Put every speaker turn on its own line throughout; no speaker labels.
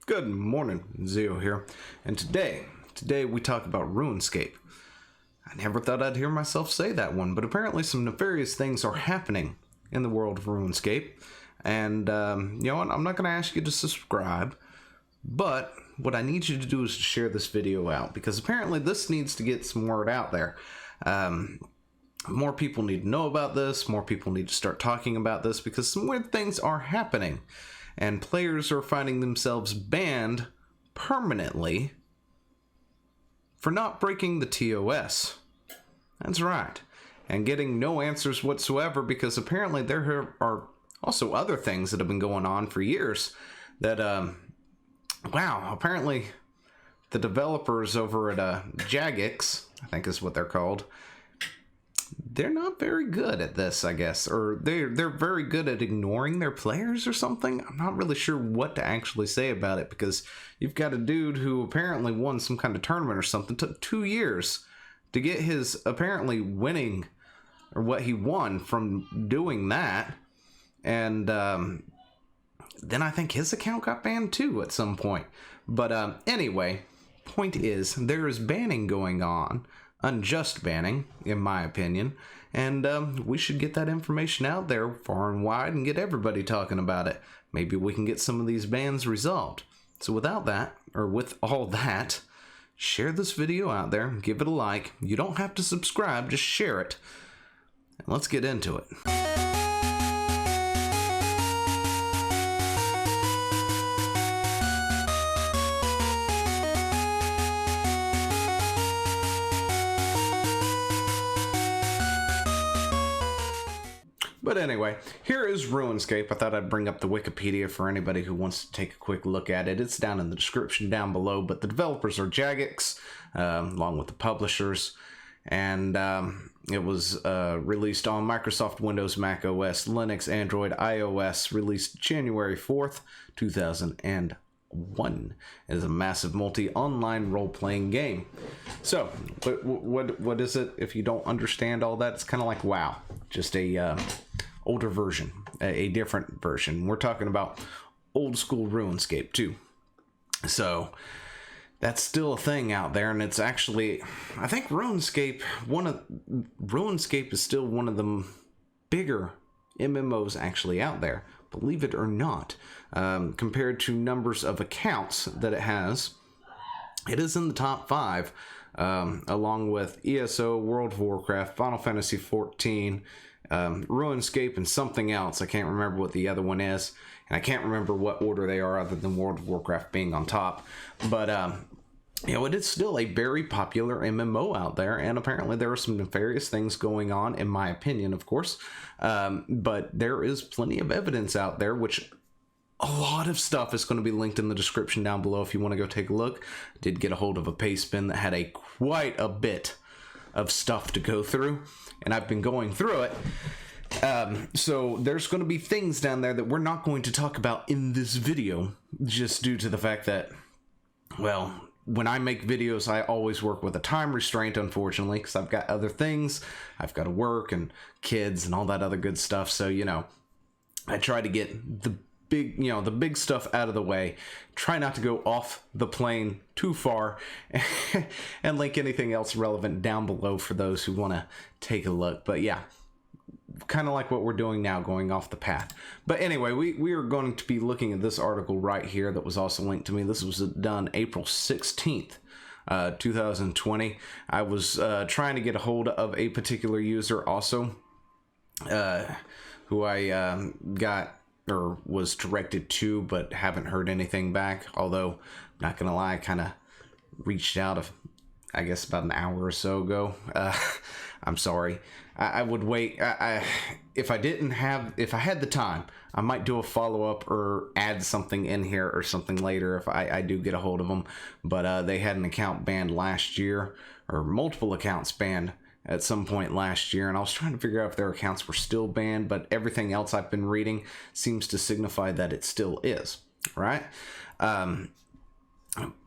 Good morning, Zio here, and today we talk about RuneScape. I never thought I'd hear myself say that one, but apparently some nefarious things are happening in the world of RuneScape, and you know what, I'm not going to ask you to subscribe, but what I need you to do is to share this video out, because apparently this needs to get some word out there. More people need to know about this, more people need to start talking about this, because some weird things are happening. And players are finding themselves banned permanently for not breaking the TOS. That's right. And getting no answers whatsoever, because apparently there are also other things that have been going on for years that, wow, apparently the developers over at Jagex, I think is what they're called, they're not very good at this, I guess, or they're very good at ignoring their players or something. I'm not really sure what to actually say about it, because you've got a dude who apparently won some kind of tournament or something. It took 2 years to get his apparently winning, or what he won from doing that, and then I think his account got banned too at some point. But anyway, point is, there is banning going on. Unjust banning, in my opinion, and we should get that information out there far and wide and get everybody talking about it. Maybe we can get some of these bans resolved. So without that, or with all that, share this video out there, give it a like. You don't have to subscribe, just share it, and let's get into it. But anyway, here is RuneScape. I thought I'd bring up the Wikipedia for anybody who wants to take a quick look at it. It's down in the description down below, but the developers are Jagex, along with the publishers, and it was released on Microsoft Windows, Mac OS, Linux, Android, iOS, released January 4th, 2001. It is a massive multi-online role-playing game. So, what is it? If you don't understand all that, it's kind of like WoW, just a older version, a different version. We're talking about old school RuneScape too. So that's still a thing out there, and it's actually, I think RuneScape is still one of the bigger MMOs actually out there, believe it or not. Compared to numbers of accounts that it has, it is in the top 5, along with ESO, World of Warcraft, Final Fantasy XIV, RuneScape, and something else. I can't remember what the other one is, and I can't remember what order they are other than World of Warcraft being on top. But you know, it is still a very popular MMO out there, and apparently there are some nefarious things going on, in my opinion, of course. But there is plenty of evidence out there, which a lot of stuff is going to be linked in the description down below if you want to go take a look. I did get a hold of a paste bin that had quite a bit of stuff to go through, and I've been going through it. So there's going to be things down there that we're not going to talk about in this video, just due to the fact that, well, when I make videos, I always work with a time restraint, unfortunately, because I've got other things. I've got to work and kids and all that other good stuff. So, you know, I try to get the big stuff out of the way. Try not to go off the plane too far, and link anything else relevant down below for those who want to take a look. But yeah, kind of like what we're doing now, going off the path. But anyway, we are going to be looking at this article right here that was also linked to me. This was done April 16th, 2020. I was trying to get a hold of a particular user also, who I got, or was directed to, but haven't heard anything back. Although, not gonna lie, I kind of reached out, I guess about an hour or so ago. I'm sorry. I would wait. If I had the time, I might do a follow-up or add something in here or something later if I do get a hold of them. But they had an account banned last year, or multiple accounts banned at some point last year, and I was trying to figure out if their accounts were still banned, but everything else I've been reading seems to signify that it still is, right?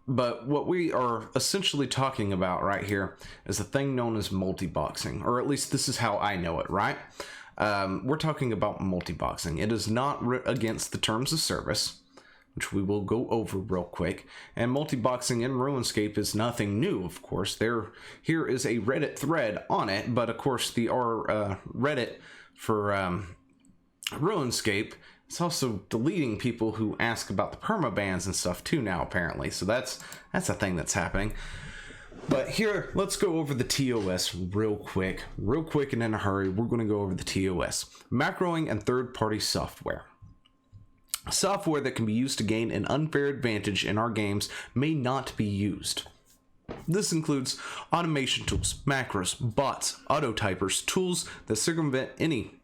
But what we are essentially talking about right here is a thing known as multiboxing, or at least this is how I know it, right? We're talking about multiboxing. It is not against the terms of service. which we will go over real quick. And multiboxing in RuneScape is nothing new, of course. Here is a Reddit thread on it, but of course the Reddit for RuneScape is also deleting people who ask about the permabans and stuff too now, apparently. So that's a thing that's happening. But here, let's go over the TOS real quick and in a hurry. We're going to go over the TOS. Macroing and third-party software. Software that can be used to gain an unfair advantage in our games may not be used. This includes automation tools, macros, bots, auto-typers, tools that circumvent any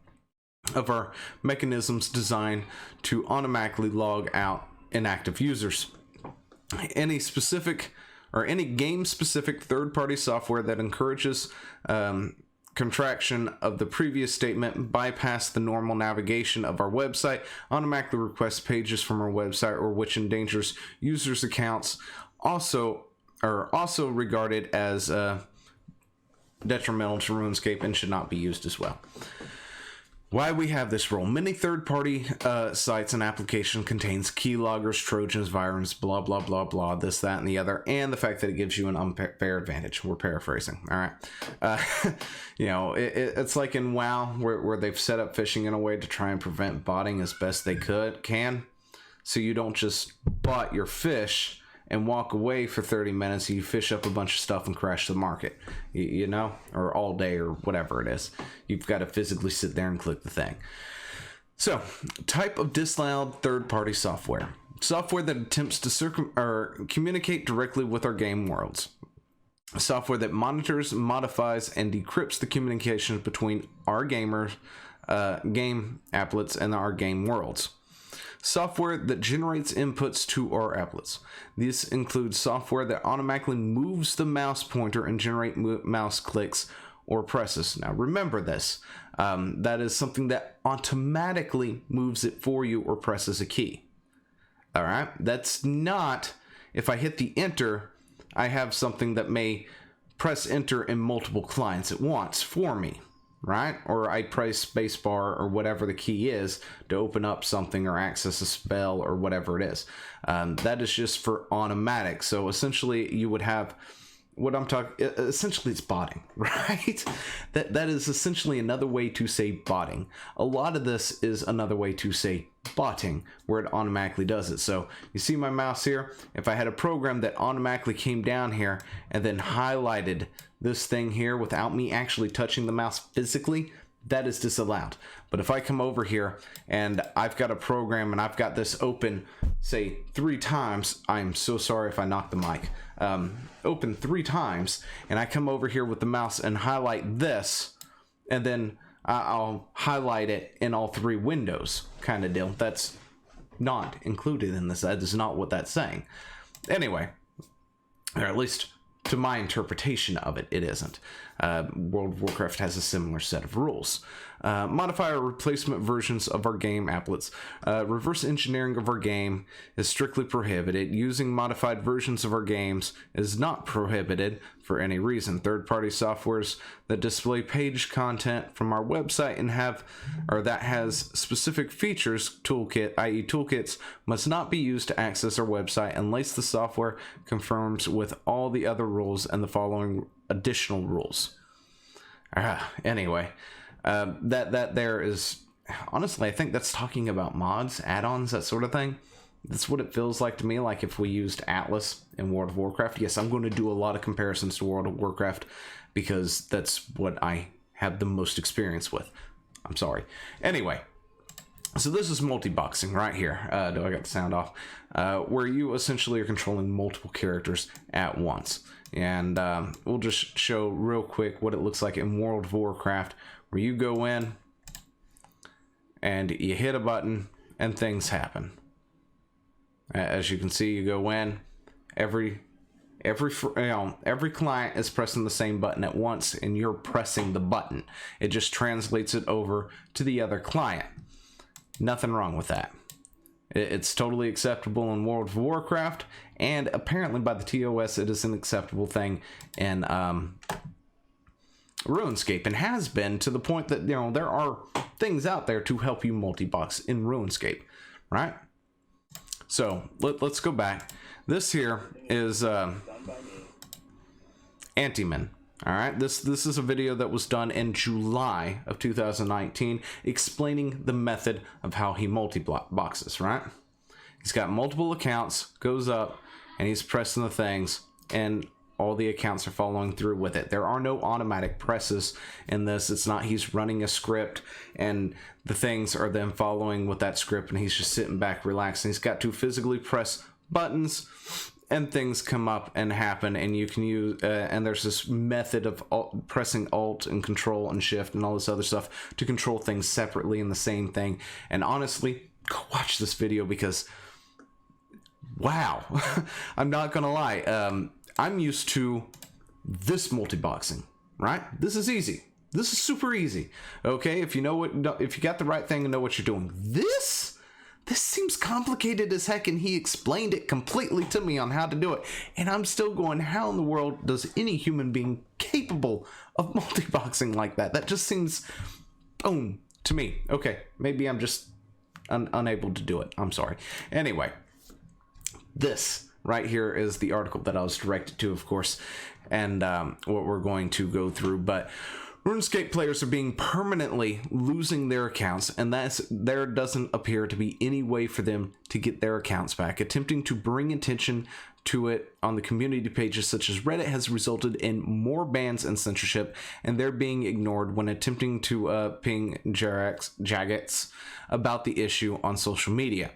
of our mechanisms designed to automatically log out inactive users. Any game-specific third-party software that encourages contraction of the previous statement, bypass the normal navigation of our website, automatically request pages from our website, or which endangers users' accounts, are also regarded as detrimental to RuneScape and should not be used as well. Why we have this rule. Many third-party sites and application contains keyloggers, trojans, virus, blah, blah, blah, blah, this, that, and the other, and the fact that it gives you an unfair advantage. We're paraphrasing, all right? It's like in WoW, where they've set up phishing in a way to try and prevent botting as best they can. So you don't just bot your fish and walk away for 30 minutes, you fish up a bunch of stuff and crash the market, or all day or whatever it is. You've got to physically sit there and click the thing. So, type of disallowed third-party software. Software that attempts to communicate directly with our game worlds. Software that monitors, modifies, and decrypts the communications between our game applets and our game worlds. Software that generates inputs to our applets. This includes software that automatically moves the mouse pointer and generate mouse clicks or presses. Now remember this, that is something that automatically moves it for you or presses a key. All right, that's not, if I hit the enter, I have something that may press enter in multiple clients at once for me. Right? Or I press spacebar or whatever the key is to open up something or access a spell or whatever it is. That is just for automatic. So essentially you would have what I'm talking, essentially it's botting, right? That is essentially another way to say botting. A lot of this is another way to say botting, where it automatically does it. So you see my mouse here? If I had a program that automatically came down here and then highlighted this thing here without me actually touching the mouse physically, that is disallowed. But if I come over here and I've got a program and I've got this open, say 3 times, I'm so sorry if I knocked the mic, open 3 times, and I come over here with the mouse and highlight this, and then I'll highlight it in all 3 windows kind of deal. That's not included in this. That is not what that's saying. Anyway, or at least to my interpretation of it, it isn't. World of Warcraft has a similar set of rules. Modify or replacement versions of our game applets. Reverse engineering of our game is strictly prohibited. Using modified versions of our games is not prohibited for any reason. Third-party softwares that display page content from our website and that has specific features, i.e. toolkits, must not be used to access our website unless the software conforms with all the other rules and the following additional rules. Anyway, that there is, honestly, I think that's talking about mods, add-ons, that sort of thing. That's what it feels like to me, like if we used Atlas in World of Warcraft. Yes, I'm going to do a lot of comparisons to World of Warcraft because that's what I have the most experience with. I'm sorry. Anyway, so this is multiboxing right here. Do I got the sound off? Where you essentially are controlling multiple characters at once. And we'll just show real quick what it looks like in World of Warcraft, where you go in and you hit a button and things happen. As you can see, you go in, every client is pressing the same button at once, and you're pressing the button. It just translates it over to the other client. Nothing wrong with that. It's totally acceptable in World of Warcraft, and apparently by the TOS it is an acceptable thing in RuneScape, and has been to the point that there are things out there to help you multibox in RuneScape, right? So let's go back. This here is Antimn. All right, this is a video that was done in July of 2019 explaining the method of how he multi-boxes, right? He's got multiple accounts, goes up, and he's pressing the things, and all the accounts are following through with it. There are no automatic presses in this. It's not he's running a script and the things are then following with that script and he's just sitting back relaxing. He's got to physically press buttons and things come up and happen, and you can use and there's this method of pressing Alt and Control and Shift and all this other stuff to control things separately in the same thing. And honestly, go watch this video because wow. I'm not gonna lie, I'm used to this multiboxing, right? This is easy. This is super easy. Okay, if you know what, if you got the right thing and know what you're doing. This seems complicated as heck, and he explained it completely to me on how to do it. And I'm still going, how in the world does any human being capable of multiboxing like that? That just seems boom to me. Okay, maybe I'm just unable to do it. I'm sorry. Anyway, this right here is the article that I was directed to, of course, and what we're going to go through. But RuneScape players are being permanently losing their accounts, and there doesn't appear to be any way for them to get their accounts back. Attempting to bring attention to it on the community pages such as Reddit has resulted in more bans and censorship, and they're being ignored when attempting to ping Jagex about the issue on social media.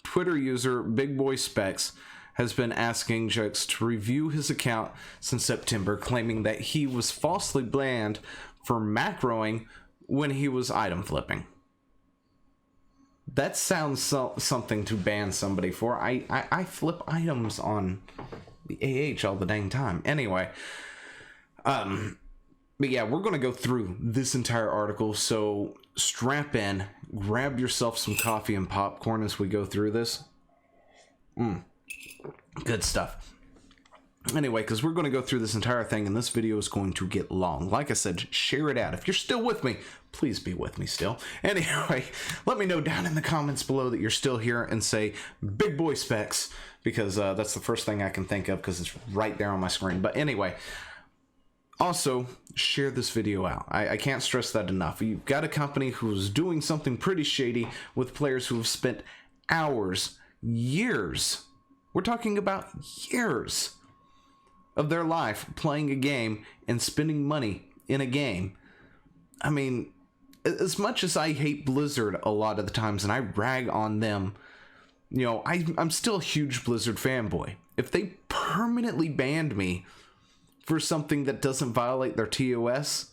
Twitter user Big Boy Specs has been asking Jagex to review his account since September, claiming that he was falsely banned for macroing when he was item flipping. That sounds something to ban somebody for. I flip items on the AH all the dang time. Anyway, but yeah, we're going to go through this entire article, so strap in, grab yourself some coffee and popcorn as we go through this. Good stuff. Anyway, because we're going to go through this entire thing, and this video is going to get long. Like I said, share it out. If you're still with me, please be with me still. Anyway, let me know down in the comments below that you're still here, and say Big Boy Specs, because that's the first thing I can think of, because it's right there on my screen. But anyway, also share this video out. I can't stress that enough. You've got a company who's doing something pretty shady with players who have spent hours, years, we're talking about years of their life playing a game and spending money in a game. I mean, as much as I hate Blizzard a lot of the times and I rag on them, you know, I'm still a huge Blizzard fanboy. If they permanently banned me for something that doesn't violate their TOS,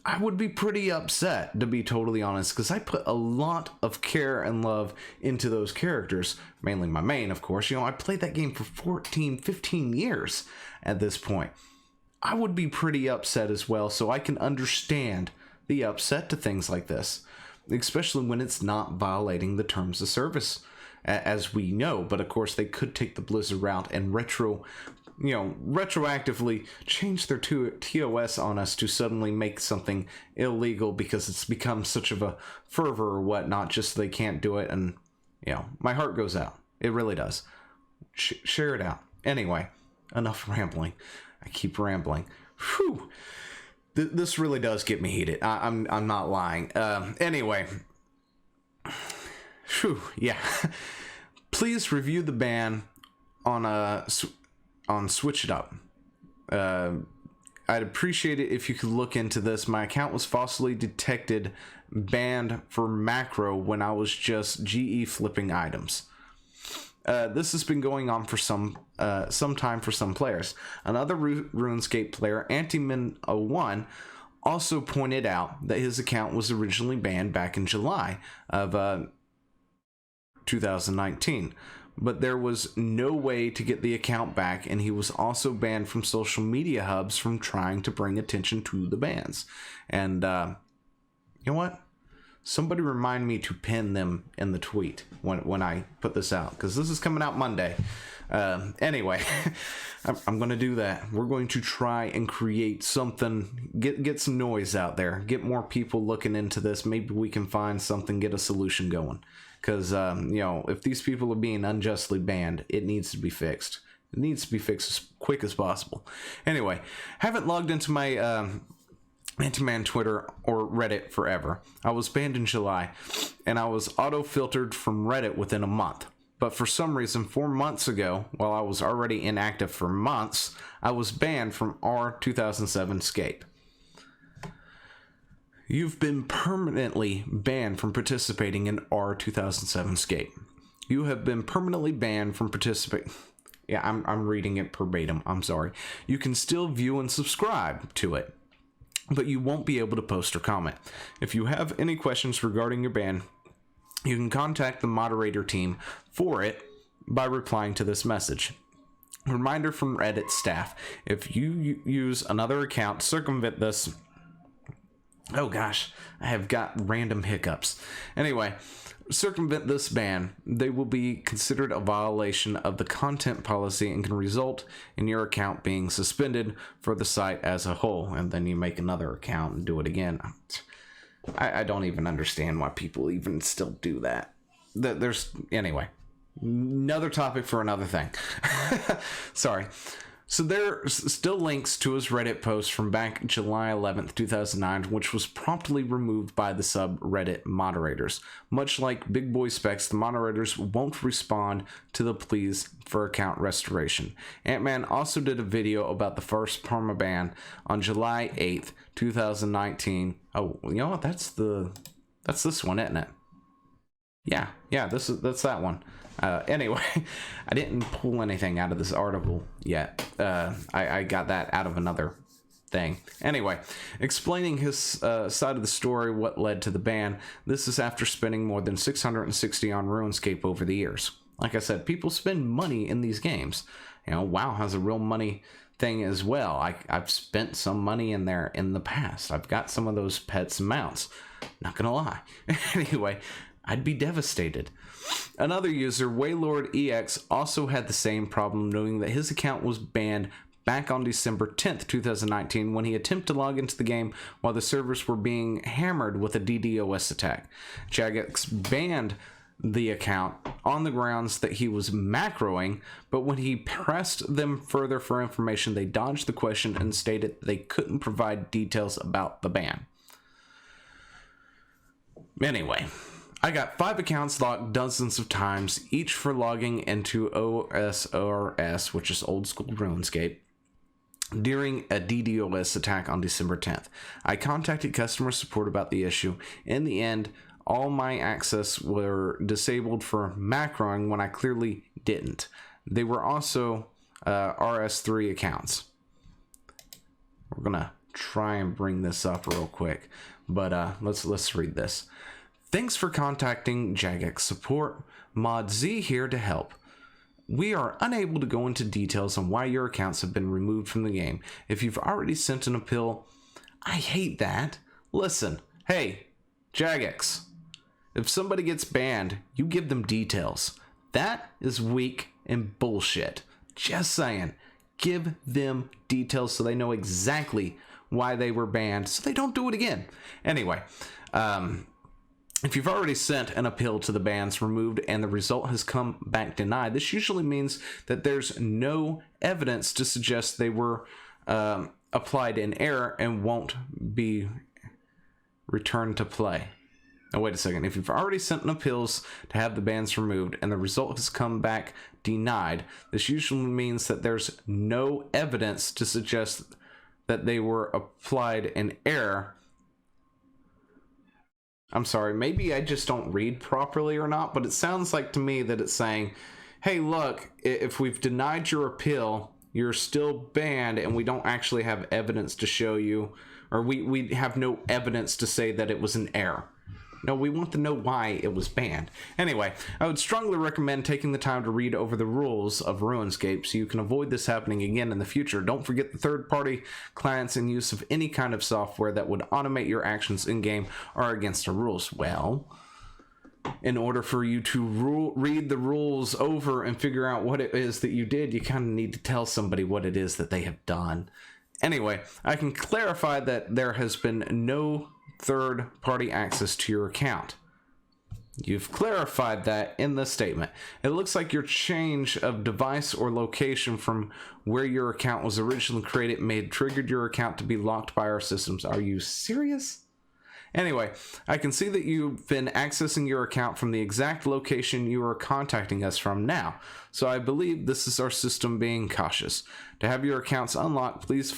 I would be pretty upset, to be totally honest, because I put a lot of care and love into those characters, mainly my main, of course. You know, I played that game for 14, 15 years at this point. I would be pretty upset as well, so I can understand the upset to things like this, especially when it's not violating the terms of service, as we know. But of course, they could take the Blizzard route and retroactively change their TOS on us to suddenly make something illegal because it's become such of a fervor or whatnot, just so they can't do it. And, you know, my heart goes out. It really does. Share it out. Anyway, enough rambling. I keep rambling. Whew. This really does get me heated. I'm not lying. Anyway. Whew, yeah. Please review the ban on Switch It Up. I'd appreciate it if you could look into this. My account was falsely detected banned for macro when I was just GE flipping items. This has been going on for some time for some players. Another RuneScape player, Antimn 01, also pointed out that his account was originally banned back in July of 2019. But there was no way to get the account back, and he was also banned from social media hubs from trying to bring attention to the bans. And you know what? Somebody remind me to pin them in the tweet when I put this out, because this is coming out Monday. Anyway, I'm going to do that. We're going to try and create something, get some noise out there, get more people looking into this. Maybe we can find something, get a solution going. because you know, if these people are being unjustly banned, it needs to be fixed. It needs to be fixed as quick as possible. Anyway, haven't logged into my Antimn Twitter or Reddit forever. I was banned in July, and I was auto-filtered from Reddit within a month. But for some reason, 4 months ago, while I was already inactive for months, I was banned from R2007Scape. You've been permanently banned from participating in R2007Scape. You have been permanently banned from participating... Yeah, I'm reading it verbatim. I'm sorry. You can still view and subscribe to it, but you won't be able to post or comment. If you have any questions regarding your ban, you can contact the moderator team for it by replying to this message. Reminder from Reddit staff: if you use another account to circumvent this... Oh gosh, I have got random hiccups. Anyway, circumvent this ban, they will be considered a violation of the content policy and can result in your account being suspended for the site as a whole. And then you make another account and do it again. I don't even understand why people even still do that. Anyway, another topic for another thing. Sorry. So there's still links to his Reddit post from back July 11th, 2009, which was promptly removed by the subreddit moderators. Much like Big Boy Specs, the moderators won't respond to the pleas for account restoration. Ant-Man also did a video about the first permaban on July 8th, 2019. Oh, you know what? That's this one, isn't it? Yeah, that's that one. Anyway, I didn't pull anything out of this article yet. I got that out of another thing. Anyway, explaining his side of the story, what led to the ban. This is after spending more than 660 on RuneScape over the years. Like I said, people spend money in these games. You know, WoW has a real money thing as well. I've spent some money in there in the past. I've got some of those pets and mounts. Not gonna lie. Anyway, I'd be devastated. Another user, Waylord EX, also had the same problem, knowing that his account was banned back on December 10th, 2019, when he attempted to log into the game while the servers were being hammered with a DDoS attack. Jagex banned the account on the grounds that he was macroing, but when he pressed them further for information, they dodged the question and stated they couldn't provide details about the ban. Anyway, I got 5 accounts locked dozens of times, each for logging into OSRS, which is old school RuneScape, during a DDoS attack on December 10th. I contacted customer support about the issue. In the end, all my access were disabled for macroing when I clearly didn't. They were also RS3 accounts. We're gonna try and bring this up real quick, but let's read this. Thanks for contacting Jagex support. Mod Z here to help. We are unable to go into details on why your accounts have been removed from the game. If you've already sent an appeal, I hate that. Listen, hey, Jagex, if somebody gets banned, you give them details. That is weak and bullshit. Just saying. Give them details so they know exactly why they were banned, so they don't do it again. Anyway, if you've already sent an appeal to the bans removed and the result has come back denied, this usually means that there's no evidence to suggest they were applied in error and won't be returned to play. Now wait a second. If you've already sent an appeals to have the bans removed and the result has come back denied, this usually means that there's no evidence to suggest that they were applied in error. I'm sorry, maybe I just don't read properly or not, but it sounds like to me that it's saying, hey, look, if we've denied your appeal, you're still banned, and we don't actually have evidence to show you, or we have no evidence to say that it was an error. No, we want to know why it was banned. Anyway, I would strongly recommend taking the time to read over the rules of RuneScape so you can avoid this happening again in the future. Don't forget the third-party clients and use of any kind of software that would automate your actions in-game are against the rules. Well, in order for you to read the rules over and figure out what it is that you did, you kind of need to tell somebody what it is that they have done. Anyway, I can clarify that there has been no third-party access to your account. You've clarified that in the statement. It looks like your change of device or location from where your account was originally created may have triggered your account to be locked by our systems. Are you serious? Anyway, I can see that you've been accessing your account from the exact location you are contacting us from now, so I believe this is our system being cautious. To have your accounts unlocked, please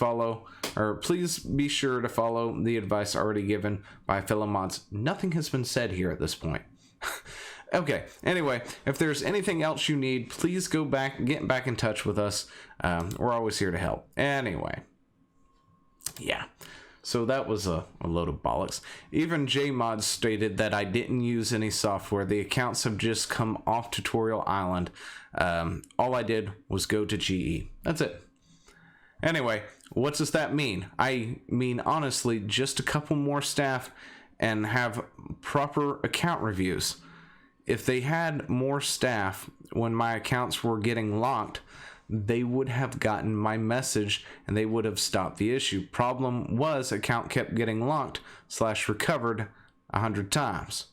be sure to follow the advice already given by fellow mods. Nothing has been said here at this point. Okay, anyway, if there's anything else you need, please get back in touch with us. We're always here to help. Anyway, yeah. So that was a load of bollocks. Even JMod stated that I didn't use any software. The accounts have just come off Tutorial Island. All I did was go to GE. That's it. Anyway, what does that mean? I mean, honestly, just a couple more staff and have proper account reviews. If they had more staff when my accounts were getting locked, they would have gotten my message and they would have stopped the issue. Problem was, account kept getting locked / recovered 100 times.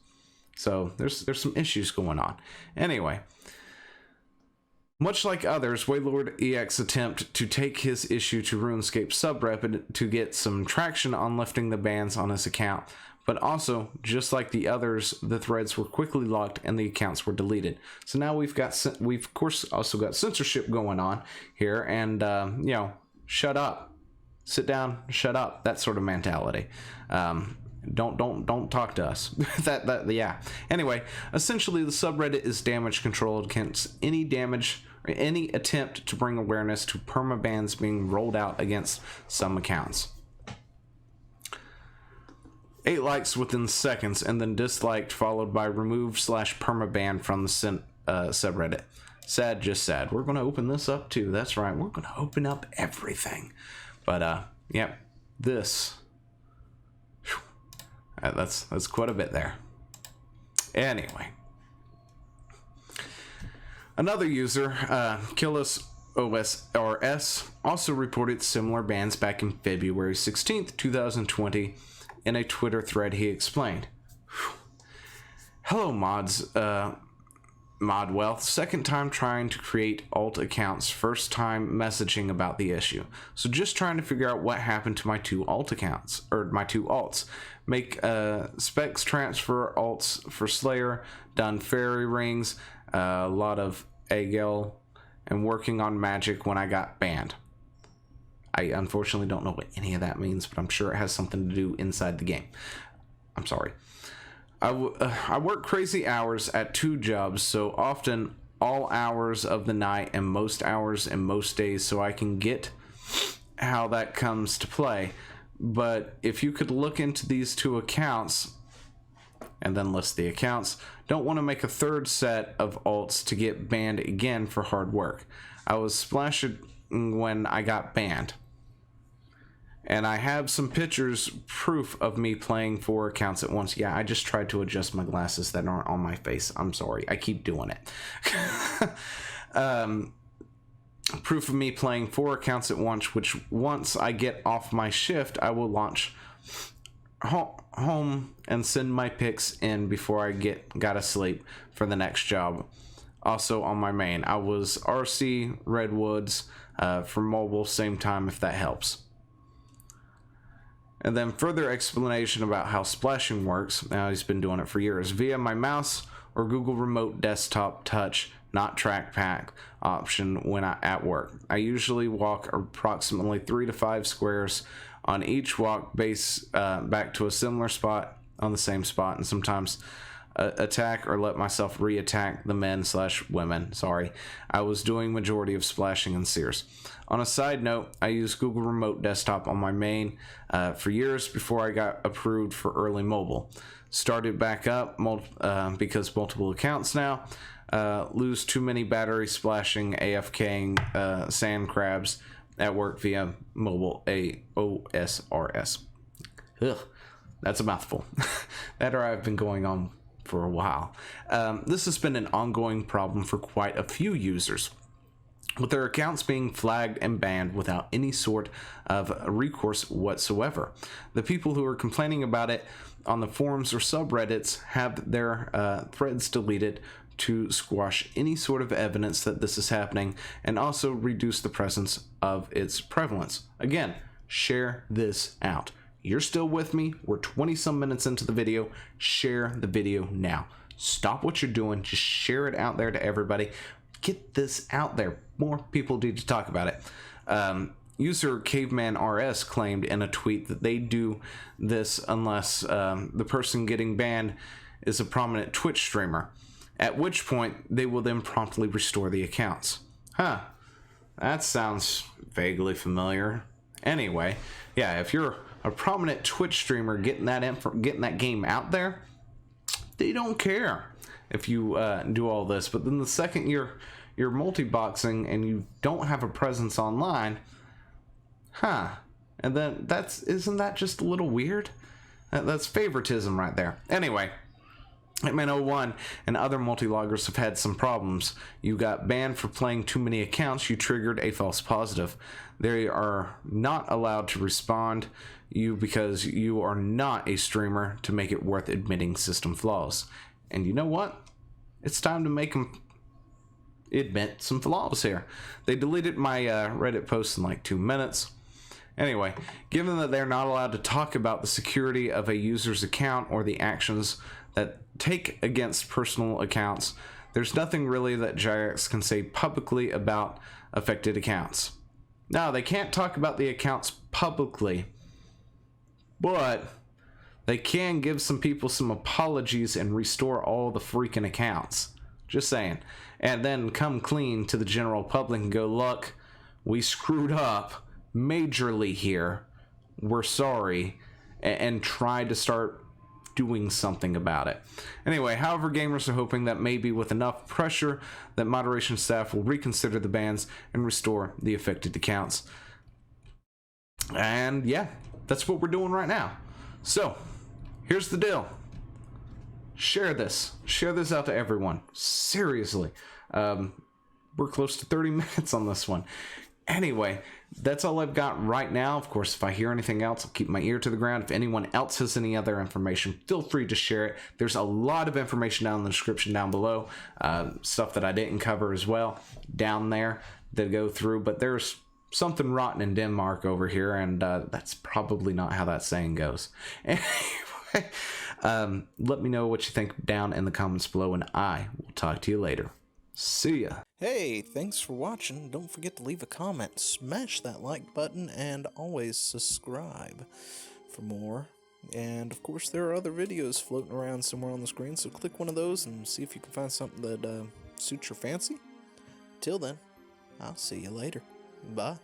So there's some issues going on. Anyway, much like others, Waylord EX attempt to take his issue to RuneScape subreddit to get some traction on lifting the bans on his account. But also, just like the others, the threads were quickly locked and the accounts were deleted. So now we've of course also got censorship going on here, and you know, shut up, sit down, shut up, that sort of mentality. Don't talk to us. Yeah. Anyway, essentially the subreddit is damage controlled against any damage or any attempt to bring awareness to permabans being rolled out against some accounts. 8 likes within seconds, and then disliked, followed by removed / permaban from the subreddit. Sad, just sad. We're going to open this up too. That's right. We're going to open up everything. But, yeah, this. That's quite a bit there. Anyway. Another user, Killis OSRS, also reported similar bans back in February 16th, 2020. In a Twitter thread, he explained, "Hello, mods. Modwealth. Second time trying to create alt accounts. First time messaging about the issue. So just trying to figure out what happened to my 2 alt accounts, or my 2 alts. Make specs transfer alts for Slayer. Done fairy rings. A lot of Agel, and working on magic when I got banned." I unfortunately don't know what any of that means, but I'm sure it has something to do inside the game. I'm sorry. I work crazy hours at 2 jobs, so often all hours of the night and most hours and most days, so I can get how that comes to play. But if you could look into these 2 accounts and then list the accounts, don't want to make a 3rd set of alts to get banned again for hard work. I was splashed when I got banned. And I have some pictures, proof of me playing 4 accounts at once. Yeah, I just tried to adjust my glasses that aren't on my face. I'm sorry. I keep doing it. Proof of me playing 4 accounts at once, which once I get off my shift, I will launch home and send my pics in before I gotta sleep for the next job. Also on my main, I was RC Redwoods for mobile, same time if that helps. And then further explanation about how splashing works. Now he's been doing it for years. Via my mouse or Google Remote Desktop Touch, not trackpad option when at work. I usually walk approximately 3 to 5 squares on each walk base back to a similar spot on the same spot, and sometimes attack or let myself re-attack the men/women. Sorry. I was doing majority of splashing in Sears. On a side note, I used Google Remote Desktop on my main for years before I got approved for early mobile. Started back up because multiple accounts now. Lose too many battery splashing, AFKing sand crabs at work via mobile OSRS. Ugh, that's a mouthful. That or I've been going on for a while. This has been an ongoing problem for quite a few users. with their accounts being flagged and banned without any sort of recourse whatsoever. The people who are complaining about it on the forums or subreddits have their threads deleted to squash any sort of evidence that this is happening and also reduce the presence of its prevalence. Again, share this out. You're still with me. We're 20 some minutes into the video. Share the video now. Stop what you're doing. Just share it out there to everybody. Get this out there. More people need to talk about it. User Caveman RS claimed in a tweet that they do this unless the person getting banned is a prominent Twitch streamer, at which point they will then promptly restore the accounts. Huh, that sounds vaguely familiar. Anyway, yeah, if you're a prominent Twitch streamer getting that game out there, they don't care if you do all this. But then the second you're multiboxing and you don't have a presence online, and then isn't that just a little weird? That's favoritism right there. Anyway, Hitman01 and other multi-loggers have had some problems. You got banned for playing too many accounts. You triggered a false positive. They are not allowed to respond you because you are not a streamer to make it worth admitting system flaws. And you know what? It's time to make them admit some flaws here. They deleted my Reddit post in like 2 minutes. Anyway, given that they're not allowed to talk about the security of a user's account or the actions that take against personal accounts, there's nothing really that Jagex can say publicly about affected accounts. Now, they can't talk about the accounts publicly, but they can give some people some apologies and restore all the freaking accounts. Just saying. And then come clean to the general public and go, look, we screwed up majorly here. We're sorry. And try to start doing something about it. Anyway, however, gamers are hoping that maybe with enough pressure that moderation staff will reconsider the bans and restore the affected accounts. And yeah, that's what we're doing right now. So, here's the deal. Share this. Share this out to everyone. Seriously. We're close to 30 minutes on this one. Anyway, that's all I've got right now. Of course, if I hear anything else, I'll keep my ear to the ground. If anyone else has any other information, feel free to share it. There's a lot of information down in the description down below. Stuff that I didn't cover as well down there to go through. But there's something rotten in Denmark over here, and that's probably not how that saying goes. Anyway, let me know what you think down in the comments below, and I will talk to you later. See ya.
Hey, thanks for watching. Don't forget to leave a comment, smash that like button, and always subscribe for more. And of course, there are other videos floating around somewhere on the screen, so click one of those and see if you can find something that suits your fancy. Till then, I'll see you later. Bye.